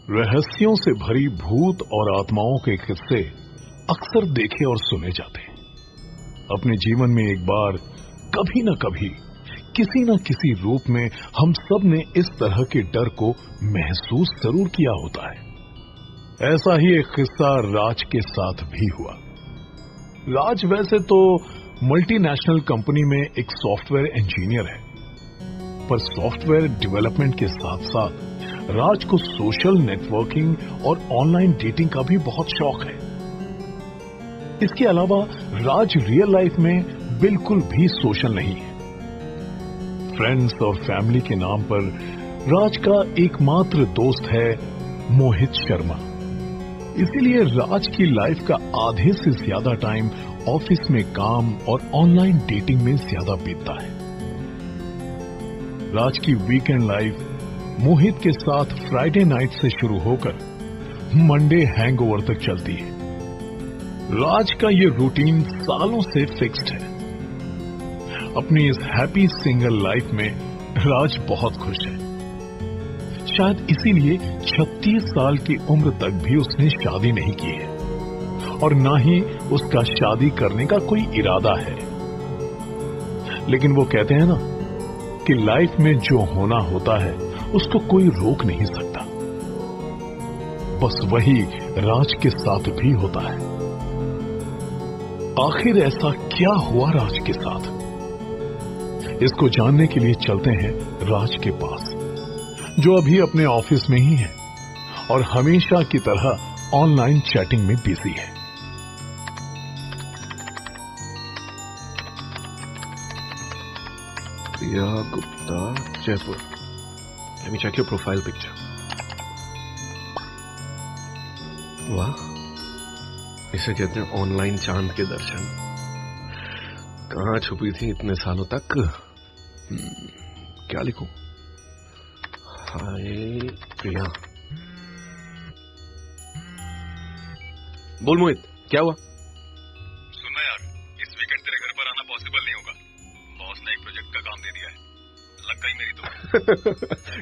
रहस्यों से भरी भूत और आत्माओं के किस्से अक्सर देखे और सुने जाते हैं। अपने जीवन में एक बार कभी न कभी किसी न किसी रूप में हम सब ने इस तरह के डर को महसूस जरूर किया होता है। ऐसा ही एक किस्सा राज के साथ भी हुआ। राज वैसे तो मल्टीनेशनल कंपनी में एक सॉफ्टवेयर इंजीनियर है, पर सॉफ्टवेयर डेवलपमेंट के साथ साथ राज को सोशल नेटवर्किंग और ऑनलाइन डेटिंग का भी बहुत शौक है। इसके अलावा राज रियल लाइफ में बिल्कुल भी सोशल नहीं है। फ्रेंड्स और फैमिली के नाम पर राज का एकमात्र दोस्त है मोहित शर्मा। इसीलिए राज की लाइफ का आधे से ज्यादा टाइम ऑफिस में काम और ऑनलाइन डेटिंग में ज्यादा बीतता है। राज की वीकेंड लाइफ मोहित के साथ फ्राइडे नाइट से शुरू होकर मंडे हैंगओवर तक चलती है। राज का ये रूटीन सालों से फिक्स्ड है। अपनी इस हैप्पी सिंगल लाइफ में राज बहुत खुश है। शायद इसीलिए 36 साल की उम्र तक भी उसने शादी नहीं की है और ना ही उसका शादी करने का कोई इरादा है। लेकिन वो कहते हैं ना कि लाइफ में जो होना होता है उसको कोई रोक नहीं सकता। बस वही राज के साथ भी होता है। आखिर ऐसा क्या हुआ राज के साथ? इसको जानने के लिए चलते हैं राज के पास, जो अभी अपने ऑफिस में ही है और हमेशा की तरह ऑनलाइन चैटिंग में बिजी है। प्रिया Gupta, Jaipur. Let me check your profile picture. वाह, इसे कहते हैं ऑनलाइन चांद के दर्शन। कहां छुपी थी इतने सालों तक? क्या लिखूं? हाय प्रिया। बोल मोहित, क्या हुआ? सुनना यार, इस वीकेंड तेरे घर पर आना पॉसिबल नहीं होगा। बॉस ने एक प्रोजेक्ट का काम दे दिया है। लग गई मेरी तो।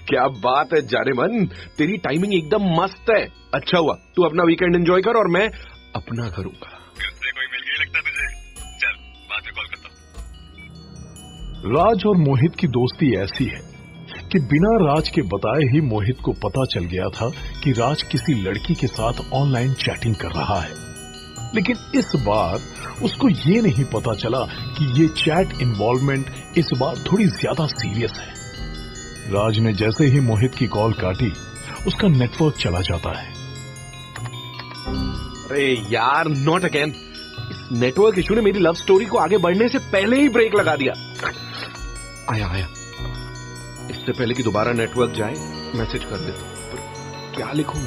क्या बात है जाने मन, तेरी टाइमिंग एकदम मस्त है। अच्छा हुआ, तू अपना वीकेंड एंजॉय कर और मैं अपना करूंगा। फिर से कोई मिल गई लगता तुझे। चल, बाद में कॉल करता हूं। राज और मोहित की दोस्ती ऐसी है कि बिना राज के बताए ही मोहित को पता चल गया था कि राज किसी लड़की के साथ ऑनलाइन चैटिंग कर रहा है। लेकिन इस बार उसको ये नहीं पता चला कि ये चैट इन्वॉल्वमेंट इस बार थोड़ी ज्यादा सीरियस है। राज ने जैसे ही मोहित की कॉल काटी, उसका नेटवर्क चला जाता है। अरे यार, नॉट अगेन। इस नेटवर्क इशू ने मेरी लव स्टोरी को आगे बढ़ने से पहले ही ब्रेक लगा दिया। आया इससे पहले कि दोबारा नेटवर्क जाए, मैसेज कर देता हूं। पर क्या लिखूं?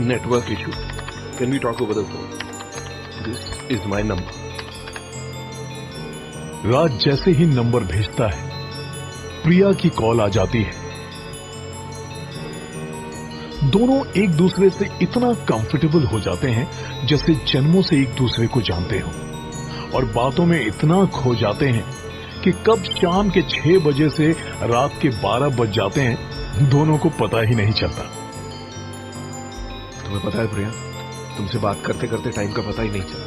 Network issue, can we talk over the phone? This is my number. Raj जैसे ही नंबर भेजता है, प्रिया की कॉल आ जाती है। दोनों एक दूसरे से इतना कंफर्टेबल हो जाते हैं जैसे जन्मों से एक दूसरे को जानते हो, और बातों में इतना खो जाते हैं कि कब शाम के 6 बजे से रात के 12 बज जाते हैं, दोनों को पता ही नहीं चलता। तुम्हें पता है प्रिया, तुमसे बात करते करते टाइम का पता ही नहीं चला।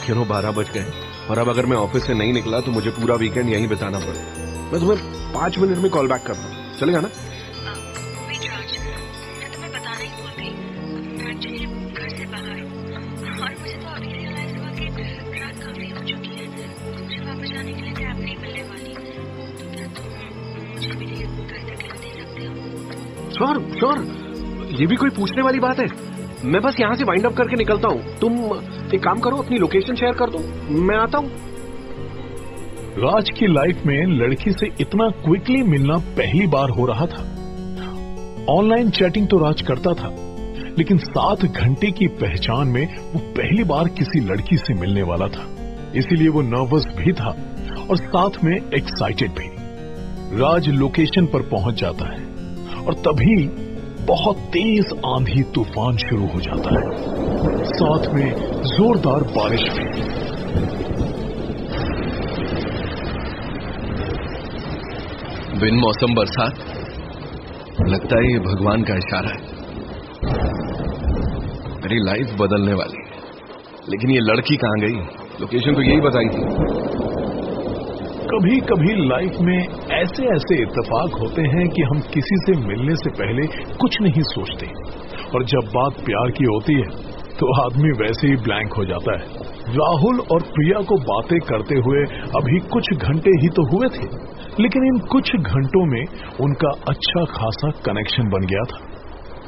क्यों 12 बज गए, और अब अगर मैं ऑफिस से नहीं निकला तो मुझे पूरा वीकेंड यहीं बिताना पड़ेगा। मैं तुम्हें 5 मिनट में कॉल बैक करता हूँ, चलेगा ना? मैं तुम्हें बताना ही भूल गई। मैं एक्चुअली घर से बाहर हूँ और मुझे तो अभी रियलाइज हुआ कि रात काफी हो चुकी है। मुझे वापस जाने के लिए कैब नहीं मिलने वाली। तो क्या तुम मुझे भी घर तक दे सकते हो? श्योर, ये भी कोई पूछने वाली बात है। मैं बस यहाँ से वाइंड अप करके निकलता हूँ। तुम एक काम करो, अपनी लोकेशन शेयर कर दो, मैं आता हूँ। राज की लाइफ में लड़की से इतना क्विकली मिलना पहली बार हो रहा था। ऑनलाइन चैटिंग तो राज करता था, लेकिन 7 घंटे की पहचान में वो पहली बार किसी लड़की से मिलने वाला था। इसीलिए वो नर्वस भी था और साथ में एक्साइटेड भी। राज लोकेशन पर पहुंच जाता है और तभी बहुत तेज आंधी तूफान शुरू हो जाता है, साथ में जोरदार बारिश भी। बिन मौसम बरसात, लगता है ये भगवान का इशारा है। मेरी लाइफ बदलने वाली है, लेकिन ये लड़की कहाँ गई? लोकेशन तो यही बताई थी। कभी कभी लाइफ में ऐसे ऐसे इत्तेफाक होते हैं कि हम किसी से मिलने से पहले कुछ नहीं सोचते, और जब बात प्यार की होती है तो आदमी वैसे ही ब्लैंक हो जाता है। राहुल और प्रिया को बातें करते हुए अभी कुछ घंटे ही तो हुए थे, लेकिन इन कुछ घंटों में उनका अच्छा खासा कनेक्शन बन गया था।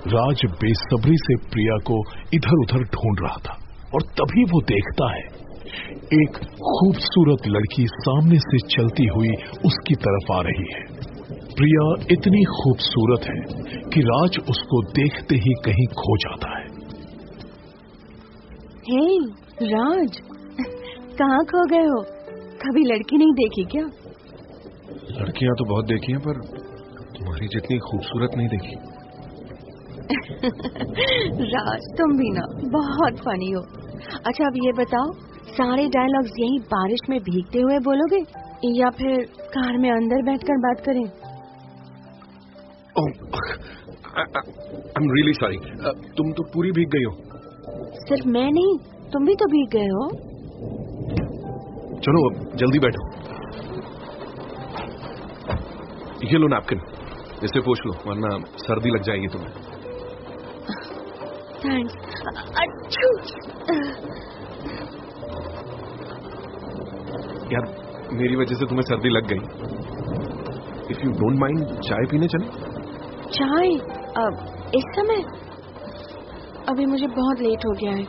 राज बेसब्री से प्रिया को इधर उधर ढूंढ रहा था, और तभी वो देखता है एक खूबसूरत लड़की सामने से चलती हुई उसकी तरफ आ रही है। प्रिया इतनी खूबसूरत है कि राज उसको देखते ही कहीं खो जाता है। हे राज, कहाँ खो गए हो? कभी लड़की नहीं देखी क्या? लड़कियां तो बहुत देखी हैं, पर तुम्हारी जितनी खूबसूरत नहीं देखी। राज, तुम भी ना बहुत फनी हो। अच्छा, अब ये बताओ, सारे डायलॉग्स यही बारिश में भीगते हुए बोलोगे या फिर कार में अंदर बैठकर बात करें? I am really sorry. तुम तो पूरी भीग गई हो। सिर्फ मैं नहीं, तुम भी तो भीग गए हो। चलो अब जल्दी बैठो। ये लो नैपकिन, इसे पोंछ लो, वरना सर्दी लग जाएगी तुम्हें। थैंक्स। अच्छू। यार, मेरी वजह से तुम्हें सर्दी लग गई। इफ यू डोंट माइंड, चाय पीने चले? चाय? अब इस समय? अभी मुझे बहुत लेट हो गया है।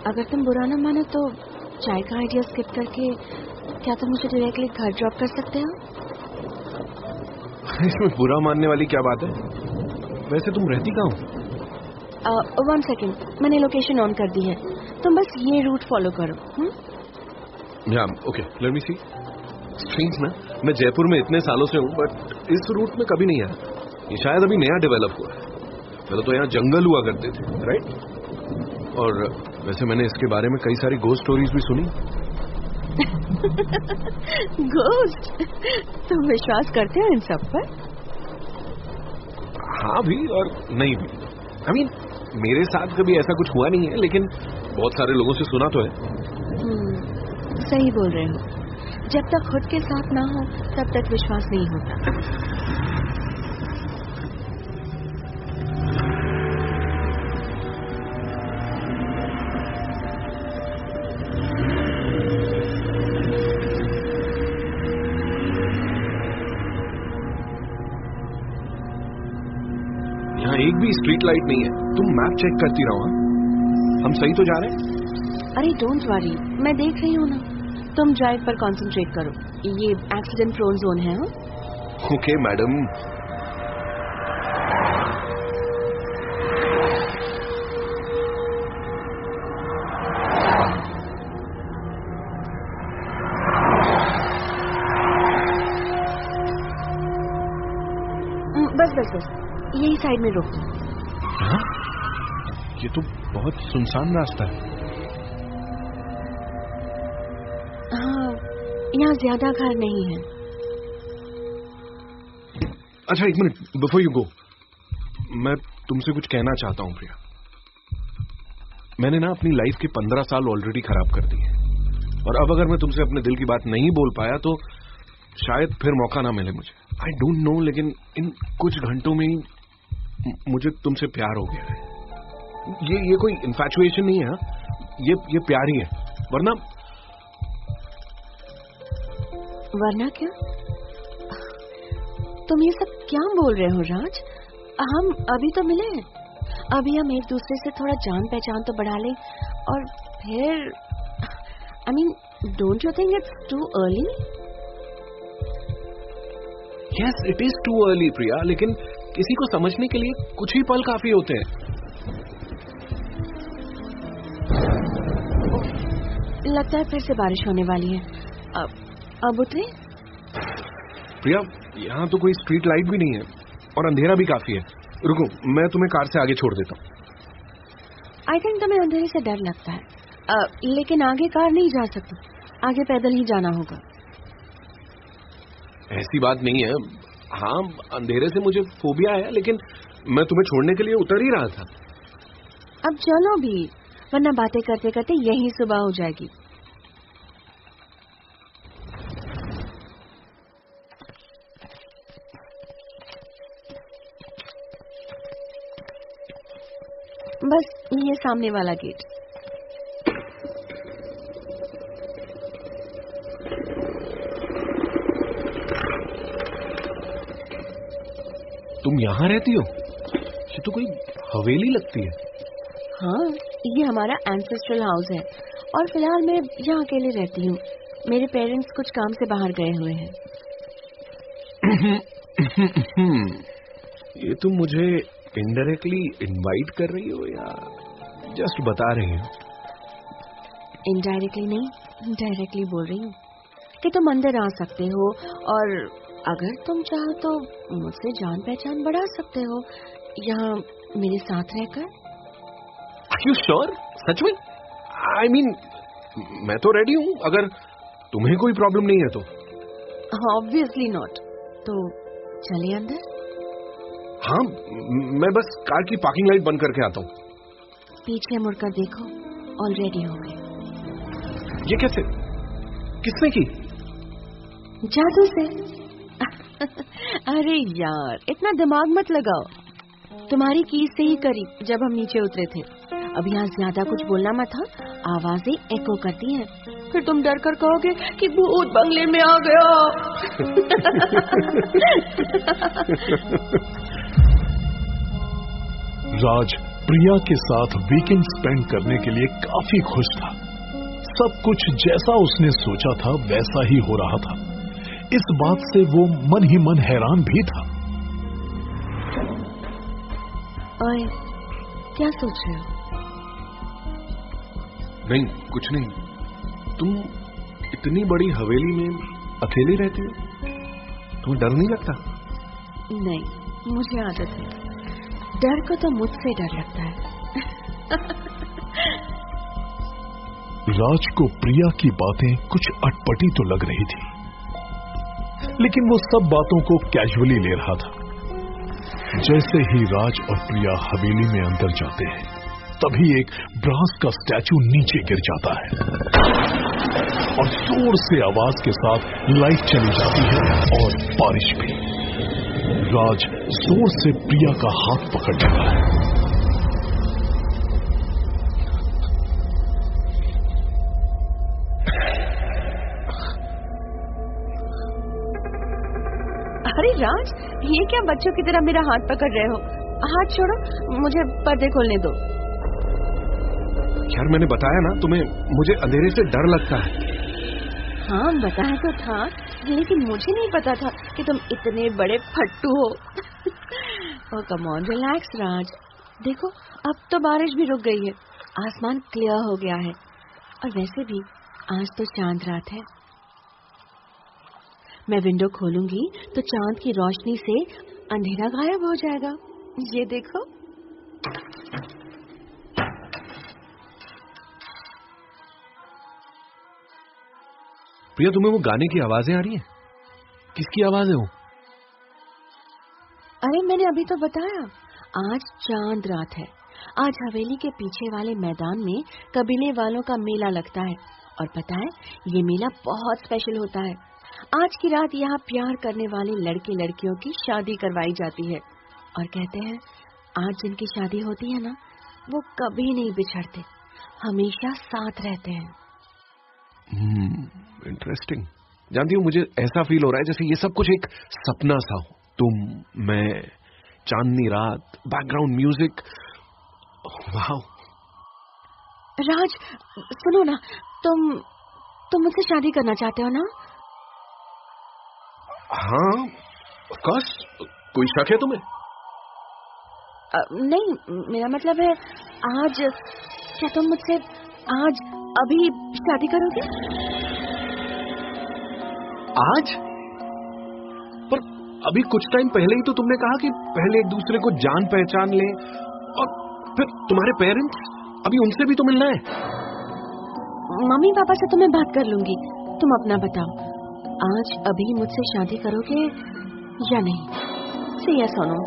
अगर तुम बुरा ना मानो तो चाय का आइडिया स्किप करके क्या तुम मुझे डायरेक्टली घर ड्रॉप कर सकते हो? इसमें बुरा मानने वाली क्या बात है? वैसे तुम रहती कहाँ हो? 1 सेकेंड, मैंने लोकेशन ऑन कर दी है, तुम बस ये रूट फॉलो करो। ओके, लेट मी सी। स्ट्रेंज ना, मैं जयपुर में इतने सालों से हूँ, बट इस रूट में कभी नहीं आया। ये शायद अभी नया डेवलप हुआ है। पहले तो यहाँ जंगल हुआ करते थे, राइट? और वैसे मैंने इसके बारे में कई सारी गोस्ट स्टोरीज भी सुनी। गोस्ट? तुम विश्वास करते हो इन सब पर? हाँ भी और नहीं भी। I mean, मेरे साथ कभी ऐसा कुछ हुआ नहीं है, लेकिन बहुत सारे लोगों से सुना तो है। सही बोल रहे हो। जब तक खुद के साथ ना हो तब तक विश्वास नहीं होता। यहाँ एक भी स्ट्रीट लाइट नहीं है। तुम मैप चेक करती रहो। हम सही तो जा रहे हैं? अरे डोंट वरी, मैं देख रही हूँ ना। तुम ड्राइव पर कंसंट्रेट करो, ये एक्सीडेंट प्रोन जोन है। Okay madam. बस बस बस, यही साइड में रोक दो। हाँ? ये तो बहुत सुनसान रास्ता है। हाँ, यहाँ ज्यादा घर नहीं है। अच्छा, एक मिनट, बिफोर यू गो, मैं तुमसे कुछ कहना चाहता हूँ प्रिया। मैंने ना अपनी लाइफ के 15 साल ऑलरेडी खराब कर दिए, और अब अगर मैं तुमसे अपने दिल की बात नहीं बोल पाया तो शायद फिर मौका ना मिले मुझे। आई डोंट नो, लेकिन इन कुछ घंटों में ही मुझे तुमसे प्यार हो गया है। ये कोई इन्फैचुएशन नहीं है, ये प्यार ही है। वरना क्या? तुम ये सब क्या बोल रहे हो राज? हम अभी तो मिले हैं, अभी हम एक दूसरे से थोड़ा जान पहचान तो बढ़ा लें, और फिर I mean, don't you think it's too early? Yes, it is too early Priya, लेकिन किसी को समझने के लिए कुछ ही पल काफी होते हैं। लगता है फिर से बारिश होने वाली है। अब उतरे? प्रिया, यहाँ तो कोई स्ट्रीट लाइट भी नहीं है और अंधेरा भी काफी है। रुको, मैं तुम्हें कार से आगे छोड़ देता हूँ। आई थिंक तुम्हें अंधेरे से डर लगता है, लेकिन आगे कार नहीं जा सकती, आगे पैदल ही जाना होगा। ऐसी बात नहीं है, हाँ, अंधेरे से मुझे फोबिया है, लेकिन मैं तुम्हें छोड़ने के लिए उतर ही रहा था। अब चलो भी, वरना बातें करते करते यही सुबह हो जाएगी। बस ये सामने वाला गेट। तुम यहाँ रहती हो? ये तो कोई हवेली लगती है। हाँ, ये हमारा एंसेस्ट्रल हाउस है और फिलहाल मैं यहाँ अकेले रहती हूँ। मेरे पेरेंट्स कुछ काम से बाहर गए हुए हैं। ये तुम मुझे इनडायरेक्टली इनवाइट कर रही हो या जस्ट बता रही हो? इनडायरेक्टली नहीं, डायरेक्टली बोल रही हूँ कि तुम अंदर आ सकते हो और अगर तुम चाहो तो मुझसे जान पहचान बढ़ा सकते हो यहाँ मेरे साथ रहकर। Are you sure? सच में? I mean, मैं तो रेडी हूँ अगर तुम्हें कोई प्रॉब्लम नहीं है तो। Obviously not. तो चलिए अंदर। हाँ, मैं बस कार की पार्किंग लाइट बंद करके आता हूँ। पीछे मुड़कर देखो, ऑलरेडी हो गए। ये कैसे? किसने की? जादू से। अरे यार, इतना दिमाग मत लगाओ। तुम्हारी कीज से ही करी जब हम नीचे उतरे थे। अब यहाँ ज्यादा कुछ बोलना मत था, आवाजें एको करती हैं। फिर तुम डर कर कहोगे कि भूत बंगले में आ गया। राज प्रिया के साथ वीकेंड स्पेंड करने के लिए काफी खुश था। सब कुछ जैसा उसने सोचा था वैसा ही हो रहा था। इस बात से वो मन ही मन हैरान भी था। ओए, क्या सोच रहे हो? नहीं, कुछ नहीं। तुम इतनी बड़ी हवेली में अकेली रहती हो? तुम्हें डर नहीं लगता? नहीं, मुझे आदत है। डर को तो मुझसे डर लगता है। राज को प्रिया की बातें कुछ अटपटी तो लग रही थी, लेकिन वो सब बातों को कैजुअली ले रहा था। जैसे ही राज और प्रिया हवेली में अंदर जाते हैं, तभी एक ब्रास का स्टैचू नीचे गिर जाता है और जोर से आवाज के साथ लाइट चली जाती है और बारिश भी। राज जोर से प्रिया का हाथ पकड़ लेता है। अरे राज, ये क्या बच्चों की तरह मेरा हाथ पकड़ रहे हो? हाथ छोड़ो, मुझे पर्दे खोलने दो। यार, मैंने बताया ना तुम्हें, मुझे अंधेरे से डर लगता है। हाँ, बताया तो था, लेकिन मुझे नहीं पता था कि तुम इतने बड़े फट्टू हो। ओह कम ऑन, रिलैक्स राज। देखो, अब तो बारिश भी रुक गई है, आसमान क्लियर हो गया है और वैसे भी आज तो चांद रात है। मैं विंडो खोलूंगी तो चांद की रोशनी से अंधेरा गायब हो जाएगा। ये देखो। प्रिया, तुम्हें वो गाने की आवाजें आ रही हैं? किसकी आवाज है वो? अरे मैंने अभी तो बताया, आज चांद रात है। आज हवेली के पीछे वाले मैदान में कबीले वालों का मेला लगता है और पता है, ये मेला बहुत स्पेशल होता है। आज की रात यहाँ प्यार करने वाले लड़के लड़कियों की शादी करवाई जाती है और कहते हैं आज जिनकी शादी होती है ना, वो कभी नहीं बिछड़ते, हमेशा साथ रहते हैं। इंटरेस्टिंग। जानती हूँ, मुझे ऐसा फील हो रहा है जैसे ये सब कुछ एक सपना सा हो। तुम, मैं, चांदनी रात, बैकग्राउंड म्यूजिक। वाह। राज, सुनो ना, तुम मुझसे शादी करना चाहते हो ना? हाँ, ऑफ कोर्स। कोई शक है तुम्हें? नहीं, मेरा मतलब है आज, क्या तुम मुझसे आज अभी शादी करोगे? आज? पर अभी कुछ टाइम पहले ही तो तुमने कहा कि पहले एक दूसरे को जान पहचान लें, और फिर तुम्हारे पेरेंट्स, अभी उनसे भी तो मिलना है। मम्मी पापा से तो मैं बात कर लूंगी, तुम अपना बताओ, आज अभी मुझसे शादी करोगे या नहीं? से यस और नो?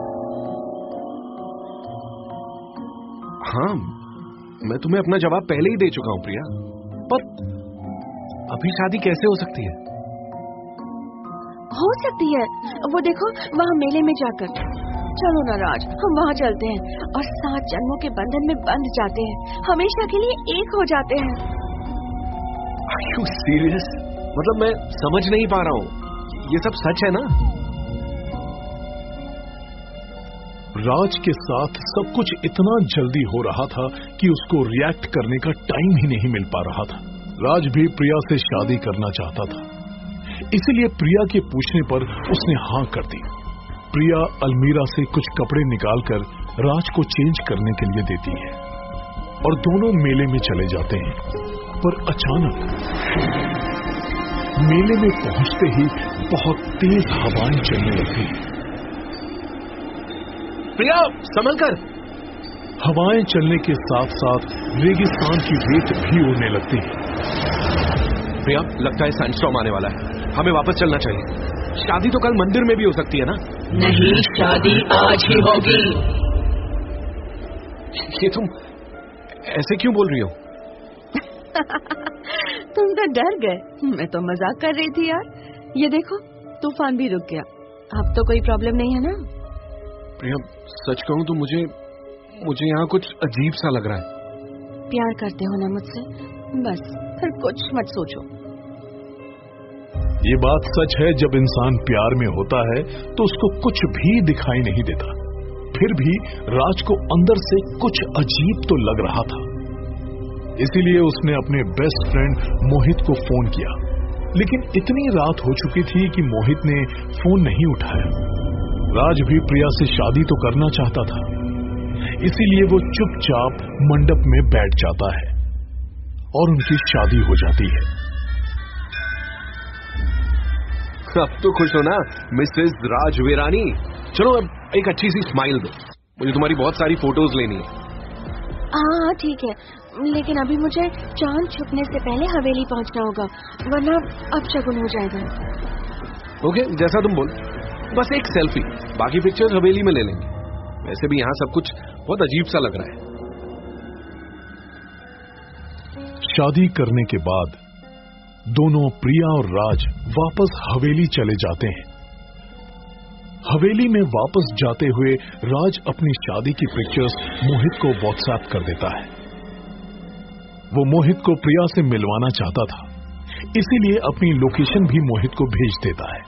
हाँ, मैं तुम्हें अपना जवाब पहले ही दे चुका हूं प्रिया, पर अभी शादी कैसे हो सकती है? हो सकती है, वो देखो वहाँ मेले में जाकर। चलो ना राज, हम वहाँ चलते हैं और 7 जन्मों के बंधन में बंध जाते हैं, हमेशा के लिए एक हो जाते हैं। Are you serious? मतलब मैं समझ नहीं पा रहा हूँ, ये सब सच है ना? राज के साथ सब कुछ इतना जल्दी हो रहा था कि उसको रिएक्ट करने का टाइम ही नहीं मिल पा रहा था। राज भी प्रिया से शादी करना चाहता था, इसीलिए प्रिया के पूछने पर उसने हाँ कर दी। प्रिया अलमीरा से कुछ कपड़े निकालकर राज को चेंज करने के लिए देती है और दोनों मेले में चले जाते हैं। पर अचानक मेले में पहुंचते ही बहुत तेज हवाएं चलने लगती हैं। प्रिया संभल कर। हवाएं चलने के साथ साथ रेगिस्तान की रेत भी उड़ने लगती है। प्रिया लगता है सैंडस्टॉर्म आने वाला है, हमें वापस चलना चाहिए। शादी तो कल मंदिर में भी हो सकती है ना? नहीं, शादी आज ही होगी। ये तुम ऐसे क्यों बोल रही हो? तुम तो डर गए, मैं तो मजाक कर रही थी यार। ये देखो तूफान भी रुक गया, अब तो कोई प्रॉब्लम नहीं है ना? प्रिया सच कहूं तो मुझे यहाँ कुछ अजीब सा लग रहा है। प्यार करते हो ना मुझसे, बस फिर कुछ मत सोचो। ये बात सच है, जब इंसान प्यार में होता है तो उसको कुछ भी दिखाई नहीं देता। फिर भी राज को अंदर से कुछ अजीब तो लग रहा था, इसीलिए उसने अपने बेस्ट फ्रेंड मोहित को फोन किया। लेकिन इतनी रात हो चुकी थी कि मोहित ने फोन नहीं उठाया। राज भी प्रिया से शादी तो करना चाहता था, इसीलिए वो चुपचाप मंडप में बैठ जाता है और उनकी शादी हो जाती है। अब तो खुश हो ना मिसेस राज वीरानी? चलो अब एक अच्छी सी स्माइल दो, मुझे तुम्हारी बहुत सारी फोटोज लेनी है। हाँ ठीक है, लेकिन अभी मुझे चांद छुपने से पहले हवेली पहुंचना होगा, वरना अपशगुन हो जाएगा। ओके, जैसा तुम बोल। बस एक सेल्फी, बाकी पिक्चर्स हवेली में ले लेंगे। वैसे भी यहाँ सब कुछ बहुत अजीब सा लग रहा है। शादी करने के बाद दोनों प्रिया और राज वापस हवेली चले जाते हैं। हवेली में वापस जाते हुए राज अपनी शादी की पिक्चर्स मोहित को व्हाट्सएप कर देता है। वो मोहित को प्रिया से मिलवाना चाहता था, इसीलिए अपनी लोकेशन भी मोहित को भेज देता है।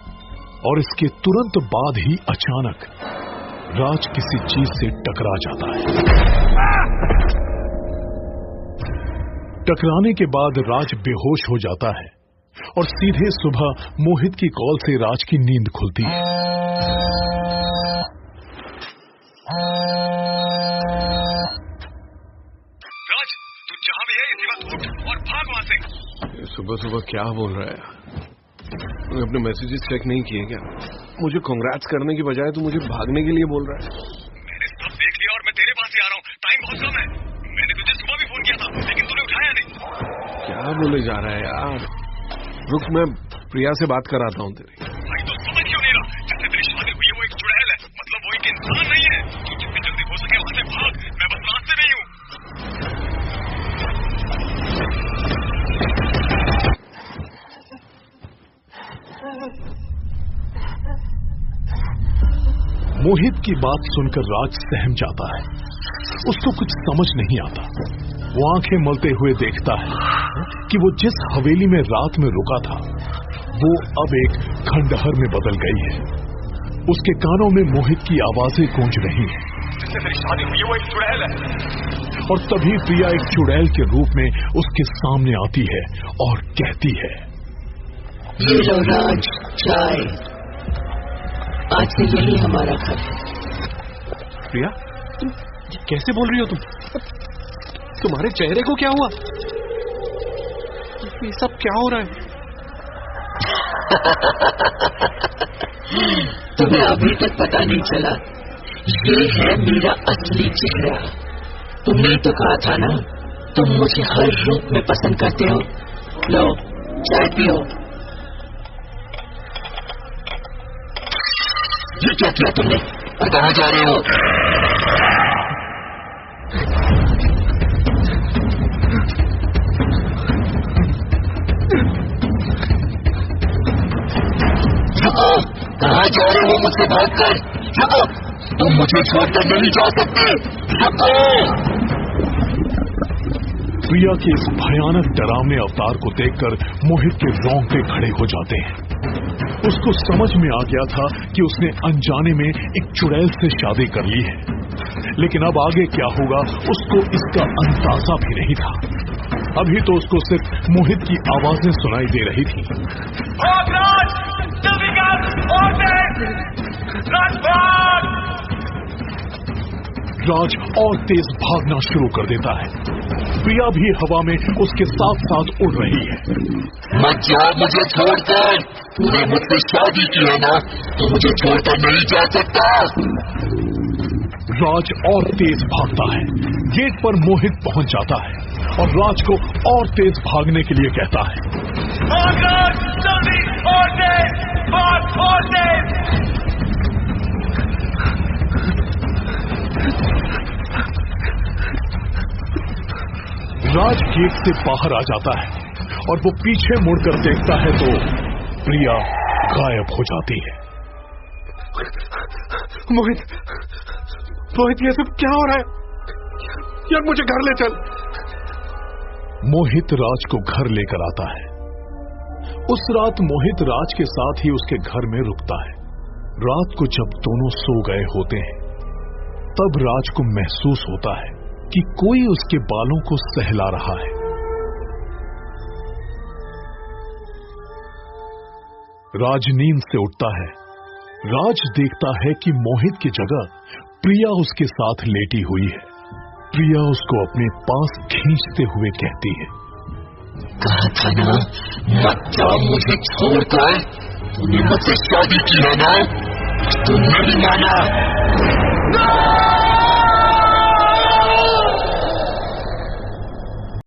और इसके तुरंत बाद ही अचानक राज किसी चीज से टकरा जाता है। टकराने के बाद राज बेहोश हो जाता है और सीधे सुबह मोहित की कॉल से राज की नींद खुलती है। राज, तू जहां भी है इसी वक्त उठ और भाग वहां से। सुबह सुबह क्या बोल रहा है? अपने मैसेजेस चेक नहीं किए क्या? मुझे कांग्रेट्स करने की बजाय तू मुझे भागने के लिए बोल रहा है। मैंने सब देख लिया और मैं तेरे पास ही आ रहा हूँ, टाइम बहुत कम है। मैंने तुझे सुबह भी फोन किया था, लेकिन तूने उठाया नहीं। क्या बोले जा रहा है यार? रुक, मैं प्रिया से बात कराता हूँ तेरी। भाई तो समझ क्यों नहीं रहा? जिससे तेरी शादी हुई है वो एक चुड़ैल है, मतलब वो एक इंसान नहीं है। तू जितनी जल्दी हो सके वहां से भाग, मैं बस रास्ते में ही हूँ। मोहित की बात सुनकर राज सहम जाता है, उसको कुछ समझ नहीं आता। वो आंखें मलते हुए देखता है कि वो जिस हवेली में रात में रुका था वो अब एक खंडहर में बदल गई है। उसके कानों में मोहित की आवाजें गूंज रही हैं। जिससे तेरी शादी हुई है वो एक चुड़ैल है। और तभी प्रिया एक चुड़ैल के रूप में उसके सामने आती है और कहती है, ये लो राज, चाय। आज से यही हमारा घर है। प्रिया, तुम कैसे बोल रही हो? तुम्हारे चेहरे को क्या हुआ? ये सब क्या हो रहा है? तुम्हें अभी तक पता नहीं चला, ये है मेरा असली चेहरा। तुमने तो कहा था ना, तुम मुझे हर रूप में पसंद करते हो। लो, चाय पियो। ये क्या किया तुमने? और कहाँ जा रहे हो? कहाँ जा रहे हो मुझसे भागकर? तुम मुझे छोड़कर नहीं जा सकते। प्रिया के इस भयानक डरावने अवतार को देखकर मोहित के रोंगटे खड़े हो जाते हैं। उसको समझ में आ गया था कि उसने अनजाने में एक चुड़ैल से शादी कर ली है, लेकिन अब आगे क्या होगा उसको इसका अंदाजा भी नहीं था। अभी तो उसको सिर्फ मोहित की आवाजें सुनाई दे रही थी। राज और तेज भागना शुरू कर देता है। प्रिया भी हवा में उसके साथ साथ उड़ रही है। मत जाओ मुझे छोड़कर, तूने मुझसे शादी की है ना, तो मुझे छोड़कर नहीं जा सकता। राज और तेज भागता है। गेट पर मोहित पहुंच जाता है और राज को और तेज भागने के लिए कहता है। जल्दी और तेज, भाग और तेज। राज गेट से बाहर आ जाता है और वो पीछे मुड़कर देखता है तो प्रिया गायब हो जाती है। मोहित ये सब क्या हो रहा है? यार मुझे घर ले चल। मोहित राज को घर लेकर आता है। उस रात मोहित राज के साथ ही उसके घर में रुकता है। रात को जब दोनों सो गए होते हैं तब राज को महसूस होता है कि कोई उसके बालों को सहला रहा है। राज नींद से उठता है। राज देखता है कि मोहित की जगह प्रिया उसके साथ लेटी हुई है। प्रिया उसको अपने पास खींचते हुए कहती है, कहा था ना मत जाओ मुझे छोड़कर, तूने मुझसे शादी की है ना, तू नहीं माना।